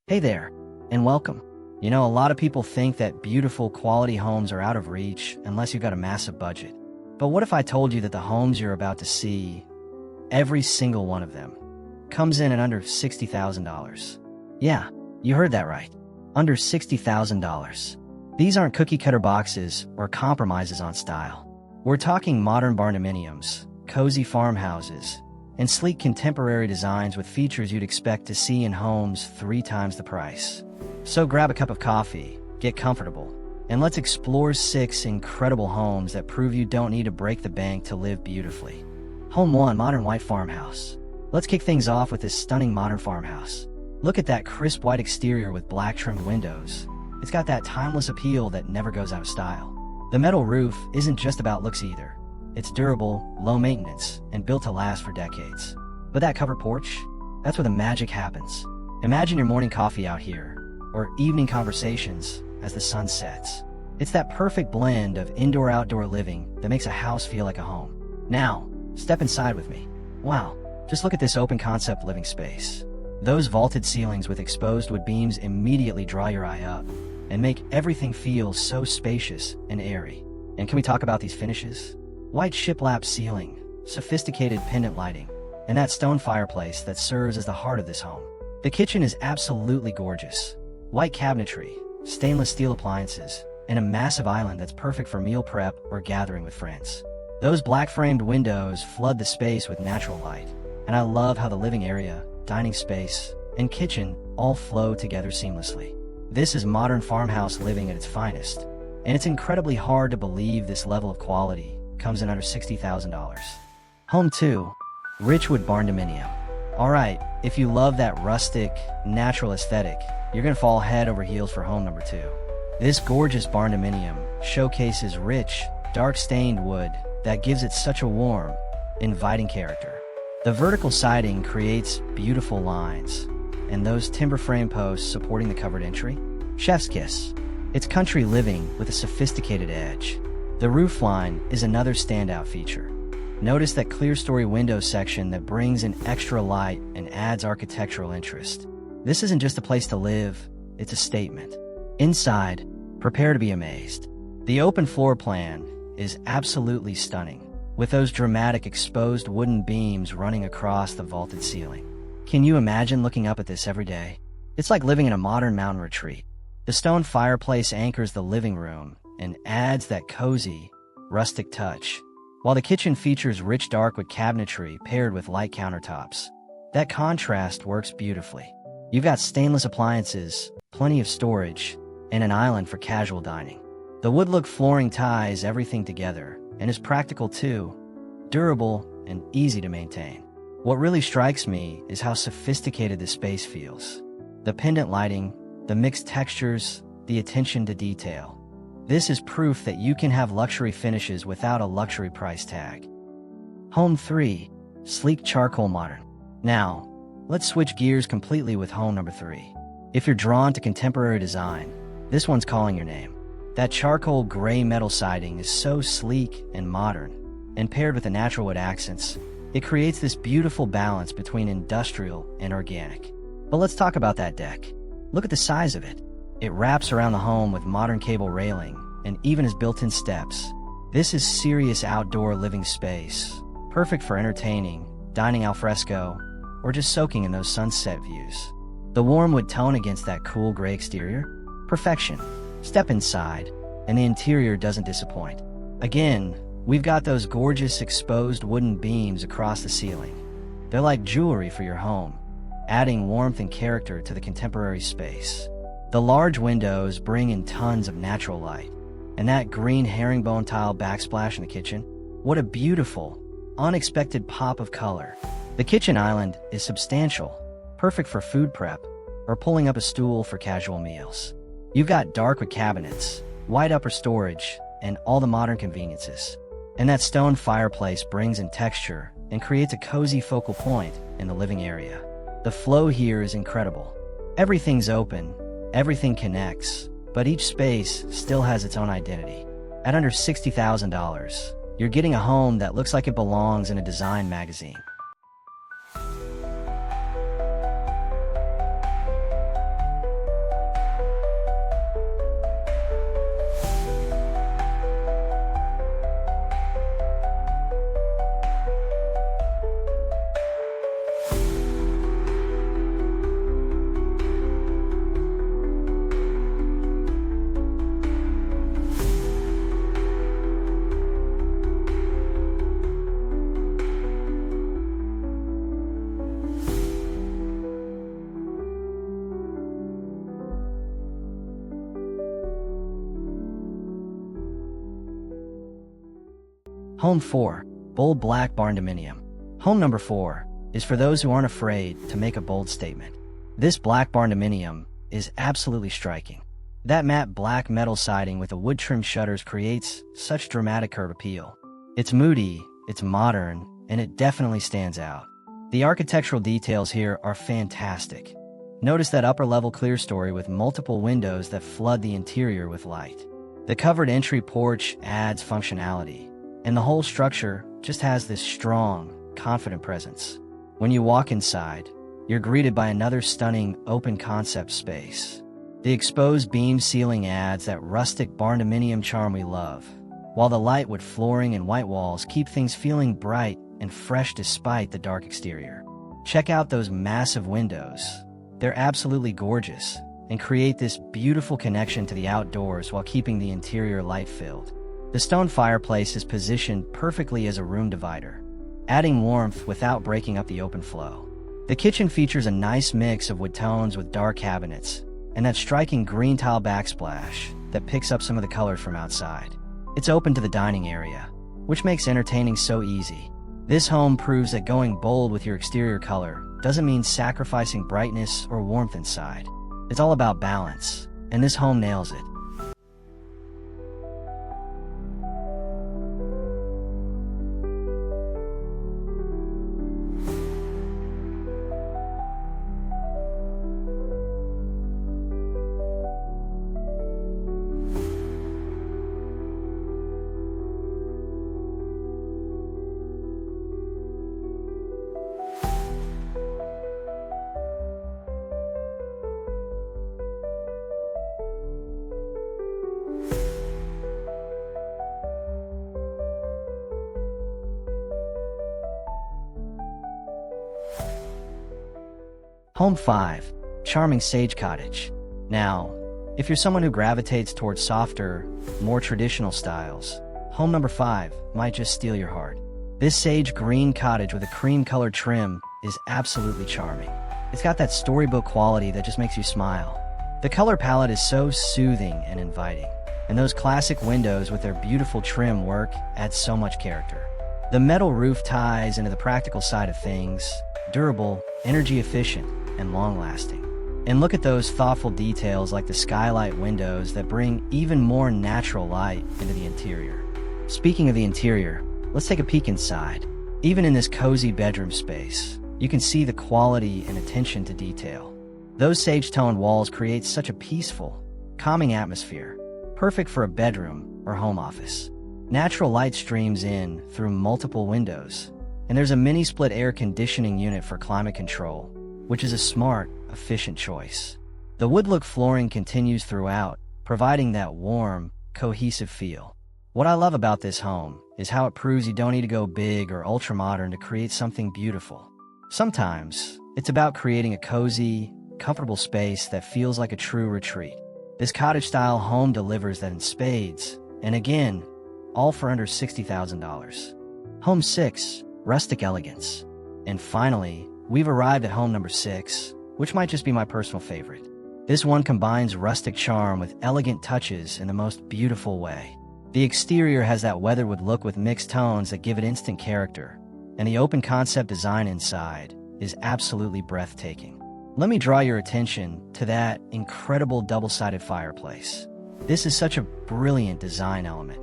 Hey there, and welcome. You know, a lot of people think that beautiful quality homes are out of reach unless you've got a massive budget. But what if I told you that the homes you're about to see, every single one of them, comes in at under $60,000? Yeah, you heard that right. Under $60,000. These aren't cookie-cutter boxes or compromises on style. We're talking modern barndominiums, cozy farmhouses, and sleek contemporary designs with features you'd expect to see in homes 3 times the price. So grab a cup of coffee, get comfortable, and let's explore 6 incredible homes that prove you don't need to break the bank to live beautifully. Home 1, modern white farmhouse. Let's kick things off with this stunning modern farmhouse. Look at that crisp white exterior with black trimmed windows. It's got that timeless appeal that never goes out of style. The metal roof isn't just about looks either. It's durable, low maintenance, and built to last for decades. But that covered porch? That's where the magic happens. Imagine your morning coffee out here, or evening conversations as the sun sets. It's that perfect blend of indoor-outdoor living that makes a house feel like a home. Now, step inside with me. Wow, just look at this open concept living space. Those vaulted ceilings with exposed wood beams immediately draw your eye up and make everything feel so spacious and airy. And can we talk about these finishes? White shiplap ceiling, sophisticated pendant lighting, and that stone fireplace that serves as the heart of this home. The kitchen is absolutely gorgeous. White cabinetry, stainless steel appliances, and a massive island that's perfect for meal prep or gathering with friends. Those black-framed windows flood the space with natural light, and I love how the living area, dining space, and kitchen all flow together seamlessly. This is modern farmhouse living at its finest, and it's incredibly hard to believe this level of quality comes in under $60,000. Home 2, Richwood Barndominium. Alright, if you love that rustic, natural aesthetic, you're gonna fall head over heels for home number 2. This gorgeous barndominium showcases rich, dark-stained wood that gives it such a warm, inviting character. The vertical siding creates beautiful lines, and those timber frame posts supporting the covered entry? Chef's kiss. It's country living with a sophisticated edge. The roofline is another standout feature. Notice that clear-story window section that brings in extra light and adds architectural interest. This isn't just a place to live, it's a statement. Inside, prepare to be amazed. The open floor plan is absolutely stunning, with those dramatic exposed wooden beams running across the vaulted ceiling. Can you imagine looking up at this every day? It's like living in a modern mountain retreat. The stone fireplace anchors the living room and adds that cozy, rustic touch, while the kitchen features rich dark wood cabinetry paired with light countertops. That contrast works beautifully. You've got stainless appliances, plenty of storage, and an island for casual dining. The wood-look flooring ties everything together and is practical too, durable and easy to maintain. What really strikes me is how sophisticated the space feels. The pendant lighting, the mixed textures, the attention to detail. This is proof that you can have luxury finishes without a luxury price tag. Home 3, sleek charcoal modern. Now, let's switch gears completely with home number 3. If you're drawn to contemporary design, this one's calling your name. That charcoal gray metal siding is so sleek and modern, and paired with the natural wood accents, it creates this beautiful balance between industrial and organic. But let's talk about that deck. Look at the size of it. It wraps around the home with modern cable railing and even has built-in steps. This is serious outdoor living space, perfect for entertaining, dining al fresco, or just soaking in those sunset views. The warm wood tone against that cool gray exterior? Perfection. Step inside, and the interior doesn't disappoint. Again, we've got those gorgeous exposed wooden beams across the ceiling. They're like jewelry for your home, adding warmth and character to the contemporary space. The large windows bring in tons of natural light, and that green herringbone tile backsplash in the kitchen, what a beautiful, unexpected pop of color. The kitchen island is substantial, perfect for food prep or pulling up a stool for casual meals. You've got dark wood cabinets, wide upper storage, and all the modern conveniences. And that stone fireplace brings in texture and creates a cozy focal point in the living area. The flow here is incredible. Everything's open, everything connects, but each space still has its own identity. At under $60,000, you're getting a home that looks like it belongs in a design magazine. Home 4. Bold Black Barndominium. Home number 4 is for those who aren't afraid to make a bold statement. This Black Barndominium is absolutely striking. That matte black metal siding with the wood trim shutters creates such dramatic curb appeal. It's moody, it's modern, and it definitely stands out. The architectural details here are fantastic. Notice that upper-level clerestory with multiple windows that flood the interior with light. The covered entry porch adds functionality, and the whole structure just has this strong, confident presence. When you walk inside, you're greeted by another stunning open-concept space. The exposed beam ceiling adds that rustic barndominium charm we love, while the lightwood flooring and white walls keep things feeling bright and fresh despite the dark exterior. Check out those massive windows. They're absolutely gorgeous and create this beautiful connection to the outdoors while keeping the interior light-filled. The stone fireplace is positioned perfectly as a room divider, adding warmth without breaking up the open flow. The kitchen features a nice mix of wood tones with dark cabinets and that striking green tile backsplash that picks up some of the colors from outside. It's open to the dining area, which makes entertaining so easy. This home proves that going bold with your exterior color doesn't mean sacrificing brightness or warmth inside. It's all about balance, and this home nails it. Home 5. Charming Sage Cottage. Now, if you're someone who gravitates towards softer, more traditional styles, home number 5 might just steal your heart. This sage green cottage with a cream-colored trim is absolutely charming. It's got that storybook quality that just makes you smile. The color palette is so soothing and inviting, and those classic windows with their beautiful trim work add so much character. The metal roof ties into the practical side of things, durable, energy efficient, and long-lasting. And look at those thoughtful details like the skylight windows that bring even more natural light into the interior. Speaking of the interior, let's take a peek inside. Even in this cozy bedroom space, you can see the quality and attention to detail. Those sage-toned walls create such a peaceful, calming atmosphere, perfect for a bedroom or home office. Natural light streams in through multiple windows, and there's a mini split air conditioning unit for climate control, which is a smart, efficient choice. The wood-look flooring continues throughout, providing that warm, cohesive feel. What I love about this home is how it proves you don't need to go big or ultra-modern to create something beautiful. Sometimes, it's about creating a cozy, comfortable space that feels like a true retreat. This cottage-style home delivers that in spades, and again, all for under $60,000. Home 6. Rustic Elegance. And finally, we've arrived at home number 6, which might just be my personal favorite. This one combines rustic charm with elegant touches in the most beautiful way. The exterior has that weatherwood look with mixed tones that give it instant character, and the open concept design inside is absolutely breathtaking. Let me draw your attention to that incredible double-sided fireplace. This is such a brilliant design element.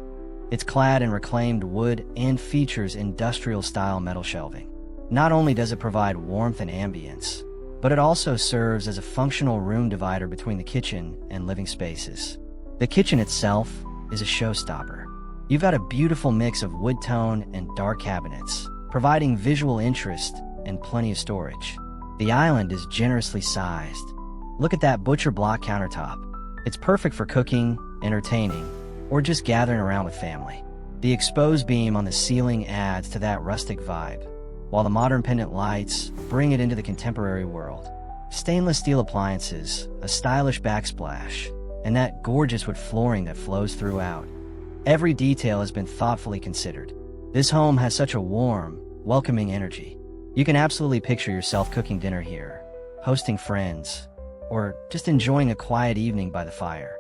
It's clad in reclaimed wood and features industrial-style metal shelving. Not only does it provide warmth and ambience, but it also serves as a functional room divider between the kitchen and living spaces. The kitchen itself is a showstopper. You've got a beautiful mix of wood tone and dark cabinets, providing visual interest and plenty of storage. The island is generously sized. Look at that butcher block countertop. It's perfect for cooking, entertaining, or just gathering around with family. The exposed beam on the ceiling adds to that rustic vibe, while the modern pendant lights bring it into the contemporary world. Stainless steel appliances, a stylish backsplash, and that gorgeous wood flooring that flows throughout. Every detail has been thoughtfully considered. This home has such a warm, welcoming energy. You can absolutely picture yourself cooking dinner here, hosting friends, or just enjoying a quiet evening by the fire.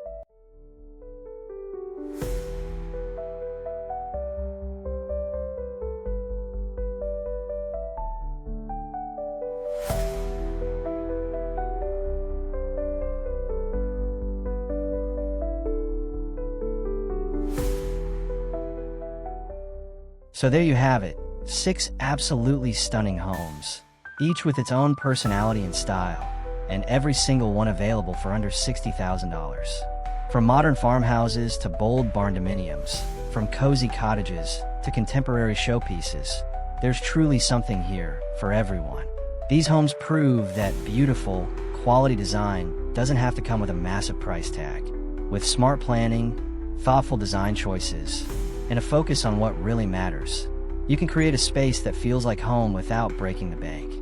So there you have it, 6 absolutely stunning homes, each with its own personality and style, and every single one available for under $60,000. From modern farmhouses to bold barndominiums, from cozy cottages to contemporary showpieces, there's truly something here for everyone. These homes prove that beautiful, quality design doesn't have to come with a massive price tag. With smart planning, thoughtful design choices, and a focus on what really matters, you can create a space that feels like home without breaking the bank.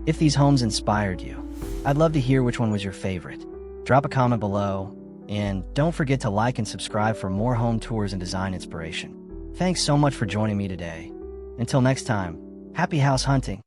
If these homes inspired you, I'd love to hear which one was your favorite. Drop a comment below, and don't forget to like and subscribe for more home tours and design inspiration. Thanks so much for joining me today. Until next time, happy house hunting!